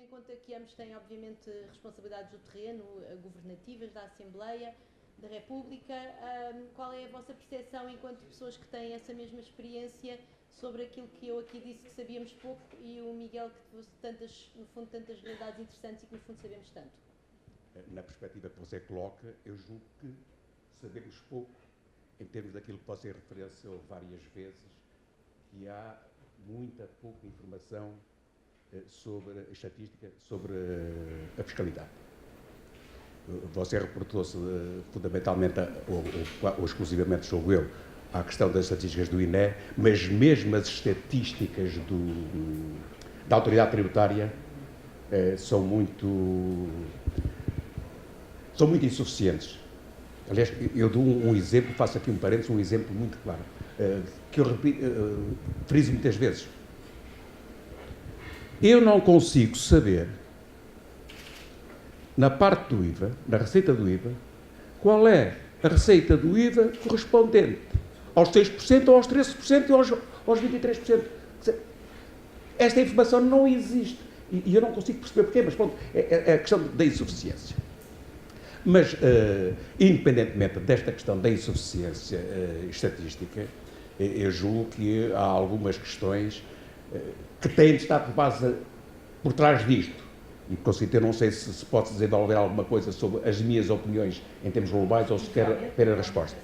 em conta que ambos têm, obviamente, responsabilidades do terreno, governativas, da Assembleia, da República, qual é a vossa percepção enquanto pessoas que têm essa mesma experiência sobre aquilo que eu aqui disse que sabíamos pouco e o Miguel que trouxe no fundo, tantas realidades interessantes e que no fundo sabemos tanto? Na perspectiva que você coloca, eu julgo que sabemos pouco em termos daquilo que você referenciou várias vezes, que há muita pouca informação sobre a estatística, sobre a fiscalidade. Você reportou-se fundamentalmente, ou exclusivamente, julgo eu, à questão das estatísticas do INE, mas mesmo as estatísticas da autoridade tributária são muito insuficientes. Aliás, eu dou um exemplo, faço aqui um parênteses, um exemplo muito claro, que eu friso muitas vezes. Eu não consigo saber, na parte do IVA, na receita do IVA, qual é a receita do IVA correspondente aos 6% ou aos 13% ou aos 23%. Esta informação não existe. E eu não consigo perceber porquê, mas pronto, é a questão da insuficiência. Mas, independentemente desta questão da insuficiência estatística, eu julgo que há algumas questões que têm de estar por trás disto. E, por eu não sei se pode desenvolver alguma coisa sobre as minhas opiniões em termos globais ou se quer ter a resposta.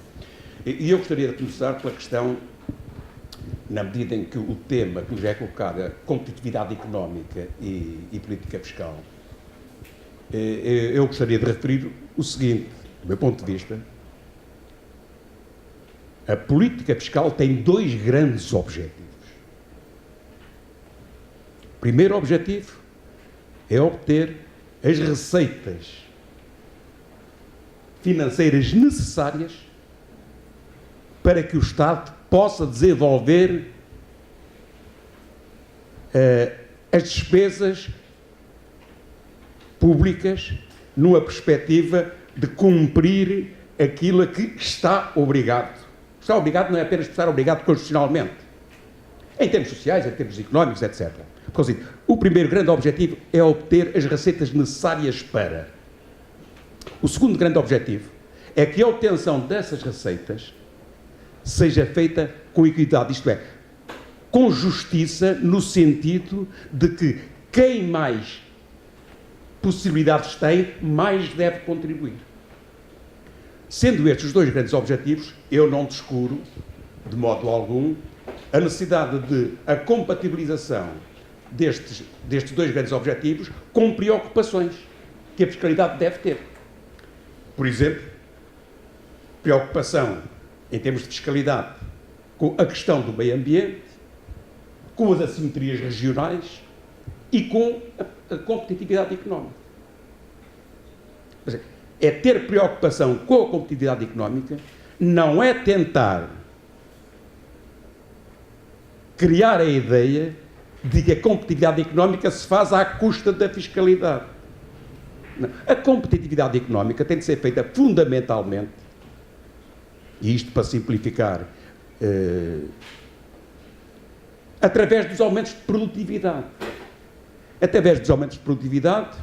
E eu gostaria de começar pela questão, na medida em que o tema que nos é colocado é competitividade económica e política fiscal, eu gostaria de referir o seguinte, do meu ponto de vista: a política fiscal tem dois grandes objetivos. O primeiro objetivo é obter as receitas financeiras necessárias para que o Estado possa desenvolver as despesas públicas numa perspectiva de cumprir aquilo a que está obrigado. Está obrigado não é apenas por estar obrigado constitucionalmente, em termos sociais, em termos económicos, etc. O primeiro grande objetivo é obter as receitas necessárias para. O segundo grande objetivo é que a obtenção dessas receitas seja feita com equidade, isto é, com justiça, no sentido de que quem mais possibilidades tem, mais deve contribuir. Sendo estes os dois grandes objetivos, eu não descuro, de modo algum, a necessidade de a compatibilização destes dois grandes objetivos com preocupações que a fiscalidade deve ter. Por exemplo, preocupação em termos de fiscalidade com a questão do meio ambiente, com as assimetrias regionais e com a competitividade económica. É ter preocupação com a competitividade económica, não é tentar criar a ideia de que a competitividade económica se faz à custa da fiscalidade. Não. A competitividade económica tem de ser feita fundamentalmente, e isto para simplificar, através dos aumentos de produtividade. Através dos aumentos de produtividade,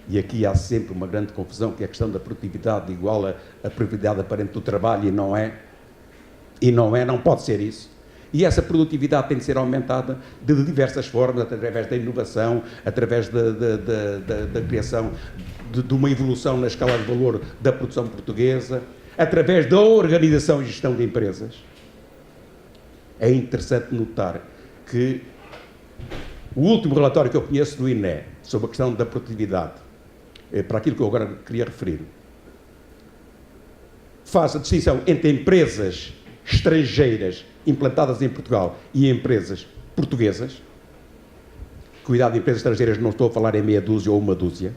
e aqui há sempre uma grande confusão, que é a questão da produtividade igual a produtividade aparente do trabalho, e não pode ser isso. E essa produtividade tem de ser aumentada de diversas formas, através da inovação, através da criação de uma evolução na escala de valor da produção portuguesa, através da organização e gestão de empresas. É interessante notar que o último relatório que eu conheço do INE sobre a questão da produtividade, para aquilo que eu agora queria referir, faz a distinção entre empresas estrangeiras implantadas em Portugal e empresas portuguesas. Cuidado, de empresas estrangeiras não estou a falar em meia dúzia ou uma dúzia.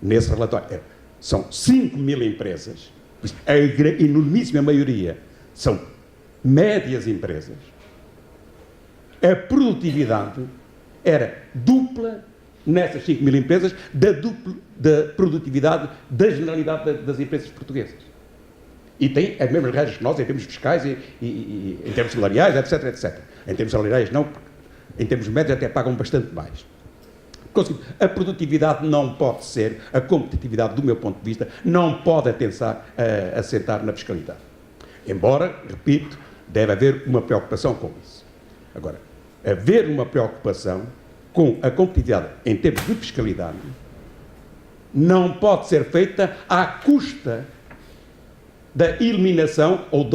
Nesse relatório são 5.000 empresas, a enormíssima maioria são médias empresas. A produtividade era dupla nessas 5.000 empresas da produtividade da generalidade das empresas portuguesas. E tem as mesmas regras que nós em termos fiscais e em termos salariais, etc, etc. Em termos salariais não, em termos médios até pagam bastante mais. A produtividade não pode ser, a competitividade, do meu ponto de vista, não pode assentar na fiscalidade. Embora, repito, deve haver uma preocupação com isso. Agora, haver uma preocupação com a competitividade em termos de fiscalidade não pode ser feita à custa da eliminação ou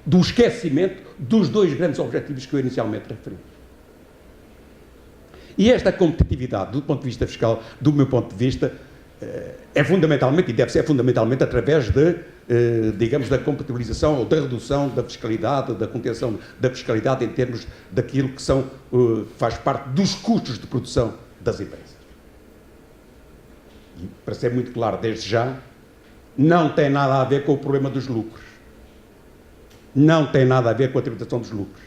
do esquecimento dos dois grandes objetivos que eu inicialmente referi. E esta competitividade, do ponto de vista fiscal, do meu ponto de vista, é fundamentalmente, e deve ser fundamentalmente, através digamos, da compatibilização ou da redução da fiscalidade, da contenção da fiscalidade em termos daquilo que faz parte dos custos de produção das empresas. E, para ser muito claro desde já, não tem nada a ver com o problema dos lucros. Não tem nada a ver com a tributação dos lucros.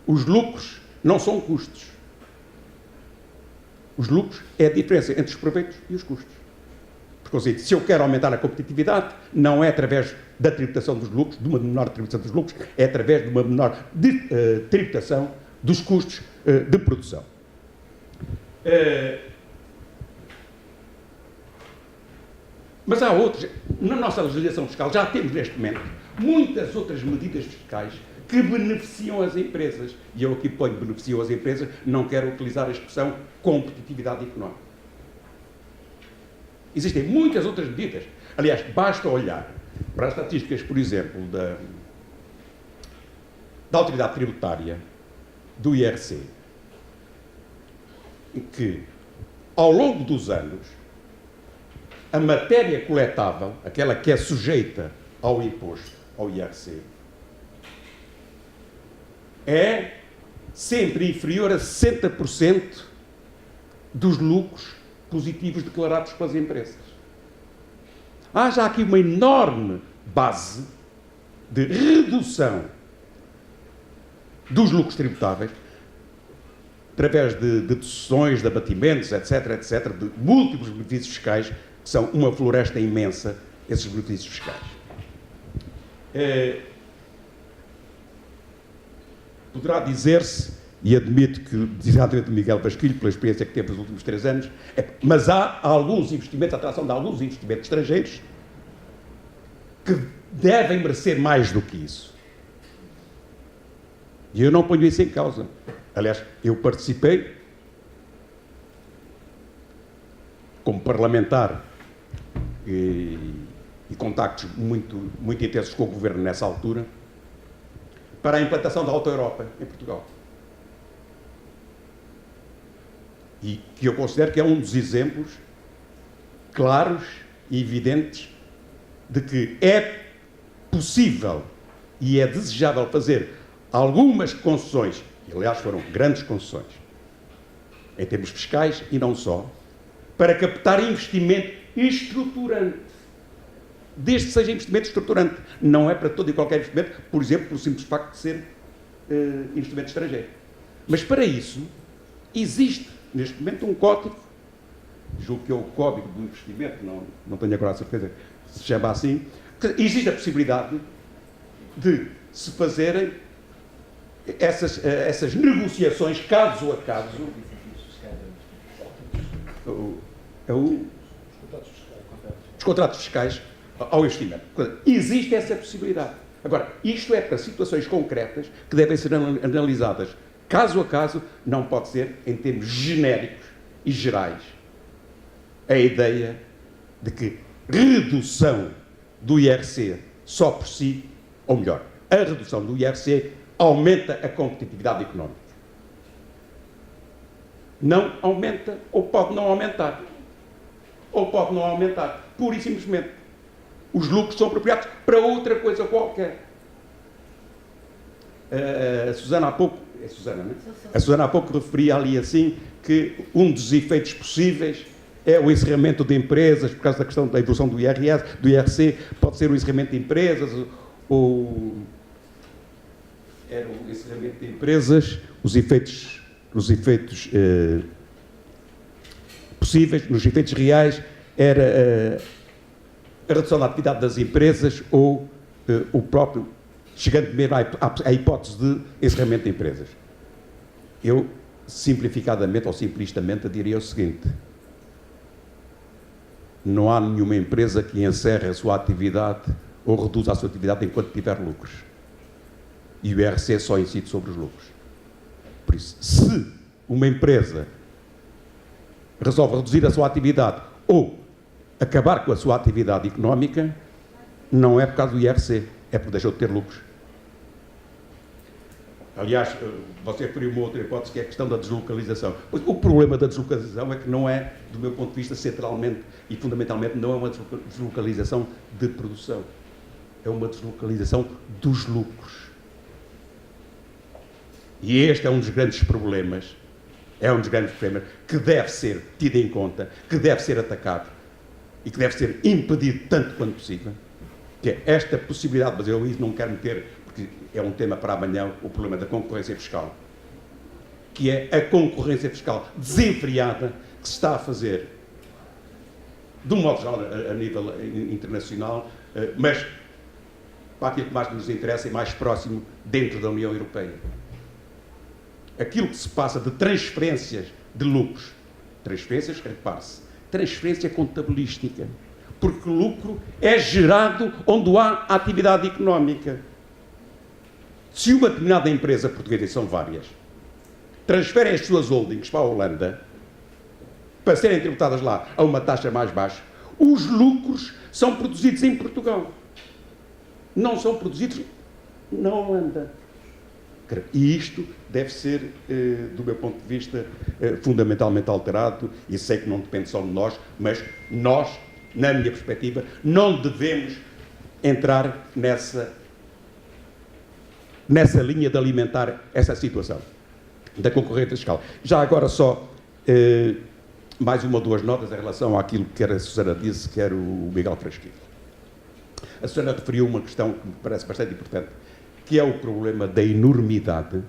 Os lucros não são custos. Os lucros é a diferença entre os proveitos e os custos. Porque, se eu quero aumentar a competitividade, não é através da tributação dos lucros, de uma menor tributação dos lucros, é através de uma menor tributação dos custos de produção. Mas há outros. Na nossa legislação fiscal já temos, neste momento, muitas outras medidas fiscais que beneficiam as empresas. E eu aqui ponho beneficiam as empresas, não quero utilizar a expressão competitividade económica. Existem muitas outras medidas. Aliás, basta olhar para as estatísticas, por exemplo, da Autoridade Tributária, do IRC, em que, ao longo dos anos, a matéria coletável, aquela que é sujeita ao imposto, ao IRC, é sempre inferior a 60% dos lucros positivos declarados pelas empresas. Há já aqui uma enorme base de redução dos lucros tributáveis, através de deduções, de abatimentos, etc., etc., de múltiplos benefícios fiscais, que são uma floresta imensa, esses benefícios fiscais. Poderá dizer-se, e admito que, exatamente o Miguel Basquilho, pela experiência que teve nos últimos 3 anos, mas há alguns investimentos, a atração de alguns investimentos estrangeiros, que devem merecer mais do que isso. E eu não ponho isso em causa. Aliás, eu participei, como parlamentar, e contactos muito intensos com o Governo nessa altura, para a implantação da Auto Europa em Portugal. E que eu considero que é um dos exemplos claros e evidentes de que é possível e é desejável fazer algumas concessões, e aliás foram grandes concessões, em termos fiscais e não só, para captar investimento estruturante. Desde que seja investimento estruturante. Não é para todo e qualquer investimento, por exemplo, pelo simples facto de ser investimento estrangeiro. Mas para isso, existe neste momento um código, julgo que é o Código do Investimento, não tenho agora a certeza que se chama assim, que existe a possibilidade de se fazerem essas negociações caso a caso. Os contratos fiscais ao investimento. Existe essa possibilidade. Agora, isto é para situações concretas que devem ser analisadas caso a caso, não pode ser em termos genéricos e gerais. A ideia de que redução do IRC só por si, ou melhor, a redução do IRC aumenta a competitividade económica. Não aumenta ou pode não aumentar. Ou pode não aumentar, pura e simplesmente. Os lucros são apropriados para outra coisa qualquer. A Susana há pouco, é Susana, não é? A Susana há pouco referia ali assim que um dos efeitos possíveis é o encerramento de empresas, por causa da questão da evolução do IRC, pode ser o encerramento de empresas, ou era o encerramento de empresas, os efeitos possíveis, nos efeitos reais, era a redução da atividade das empresas ou o próprio, chegando mesmo à hipótese de encerramento de empresas. Eu simplificadamente ou simplistamente, diria o seguinte: não há nenhuma empresa que encerre a sua atividade ou reduza a sua atividade enquanto tiver lucros. E o IRC só incide sobre os lucros. Por isso, se uma empresa resolve reduzir a sua atividade ou acabar com a sua atividade económica, não é por causa do IRC, é porque deixou de ter lucros. Aliás, você referiu uma outra hipótese, que é a questão da deslocalização. Pois, o problema da deslocalização é que não é, do meu ponto de vista, centralmente e fundamentalmente, não é uma deslocalização de produção. É uma deslocalização dos lucros. E este é um dos grandes problemas, que deve ser tido em conta, que deve ser atacado e que deve ser impedido tanto quanto possível, que é esta possibilidade, mas eu isso não quero meter, porque é um tema para amanhã, o problema da concorrência fiscal, que é a concorrência fiscal desenfreada que se está a fazer, de um modo geral, a nível internacional, mas para aquilo que mais nos interessa e mais próximo dentro da União Europeia. Aquilo que se passa de transferências de lucros, transferências, repare-se, transferência contabilística, porque o lucro é gerado onde há atividade económica. Se uma determinada empresa portuguesa, e são várias, transfere as suas holdings para a Holanda, para serem tributadas lá a uma taxa mais baixa, os lucros são produzidos em Portugal. Não são produzidos na Holanda. E isto deve ser, do meu ponto de vista, fundamentalmente alterado, e sei que não depende só de nós, mas nós, na minha perspectiva, não devemos entrar nessa linha de alimentar essa situação da concorrência fiscal. Já agora só mais uma ou duas notas em relação àquilo que quer a Susana disse, quer o Miguel Frasquilho. A Susana referiu uma questão que me parece bastante importante, que é o problema da enormidade,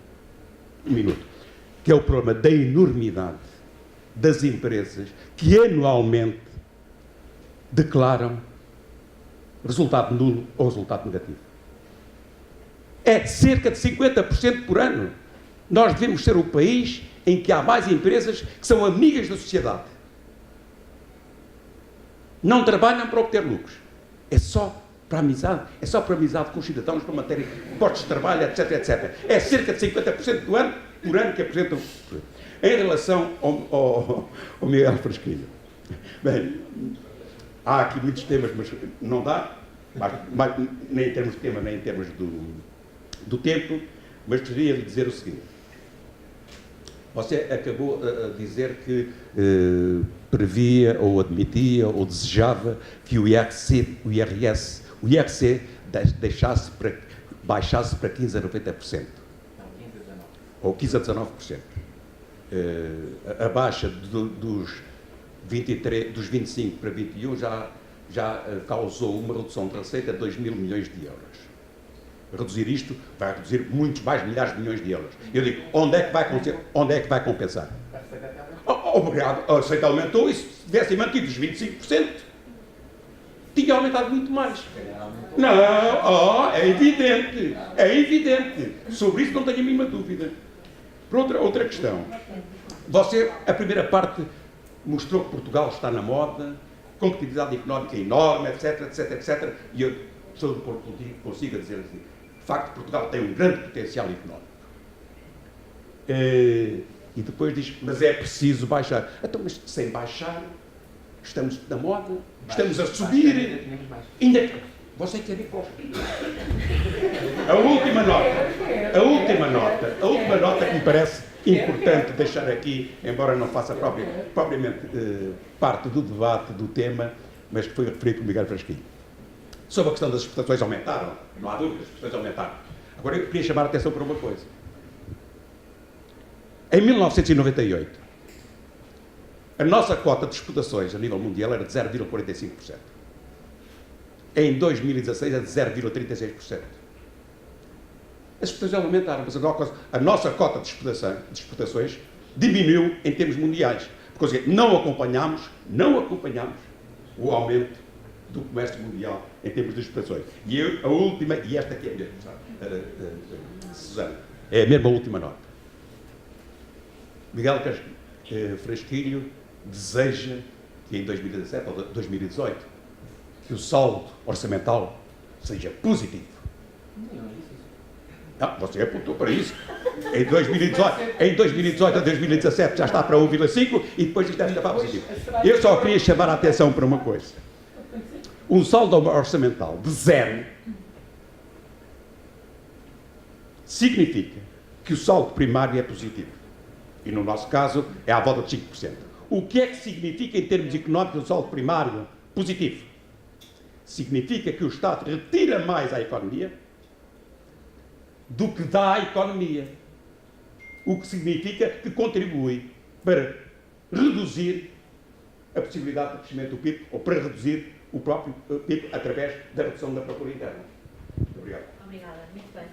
que é o problema da enormidade das empresas que anualmente declaram resultado nulo ou resultado negativo. É cerca de 50% por ano. Nós devemos ser o país em que há mais empresas que são amigas da sociedade. Não trabalham para obter lucros. É só para amizade, com os cidadãos, para manterem postos de trabalho, etc, etc. É cerca de 50% por ano que apresentam. Em relação ao Miguel Frasquilho, bem, há aqui muitos temas, mas não dá, nem em termos de tema, nem em termos do tempo, mas gostaria de dizer o seguinte. Você acabou a dizer que previa, ou admitia, ou desejava que o IRC baixasse para 15% a 90%. Ou 15% a 19%. A baixa dos 25 para 21 já causou uma redução de receita de 2 mil milhões de euros. Reduzir isto vai reduzir muitos mais milhares de milhões de euros. Eu digo, onde é que vai compensar? Obrigado, a receita aumentou e se tivessem mantido os 25%, tinha aumentado muito mais. Não, é evidente. Sobre isso não tenho a mínima dúvida. Por outra questão. Você, a primeira parte, mostrou que Portugal está na moda, competitividade económica enorme, etc, etc, etc. E eu, sou do Porto Contigo, consigo dizer assim, de facto, Portugal tem um grande potencial económico. E depois diz, mas é preciso baixar. Então, mas sem baixar, estamos na moda, estamos a subir. Ainda você quer ir para a última nota que me parece importante deixar aqui, embora não faça propriamente parte do debate, do tema, mas que foi referido por Miguel Frasquilho. Sobre a questão das exportações aumentaram, não há dúvida, as exportações aumentaram. Agora eu queria chamar a atenção para uma coisa. Em 1998, a nossa cota de exportações a nível mundial era de 0,45%. Em 2016 é de 0,36%. As exportações aumentaram, mas a nossa cota de exportações diminuiu em termos mundiais. Porque não acompanhamos o aumento do comércio mundial em termos de exportações. E a última, e esta aqui é mesmo, Susana, é a mesma última nota. Miguel Frasquilho deseja que em 2017 ou 2018 que o saldo orçamental seja positivo. Não, você apontou para isso. Em 2018 a 2017 já está para 1,5 e depois isto deve estar positivo. Eu só queria chamar a atenção para uma coisa. Um saldo orçamental de 0 significa que o saldo primário é positivo. E no nosso caso é à volta de 5%. O que é que significa em termos económicos o saldo primário positivo? Significa que o Estado retira mais à economia do que dá à economia. O que significa que contribui para reduzir a possibilidade de crescimento do PIB ou para reduzir o próprio PIB através da redução da procura interna. Muito obrigado. Obrigada. Muito bem.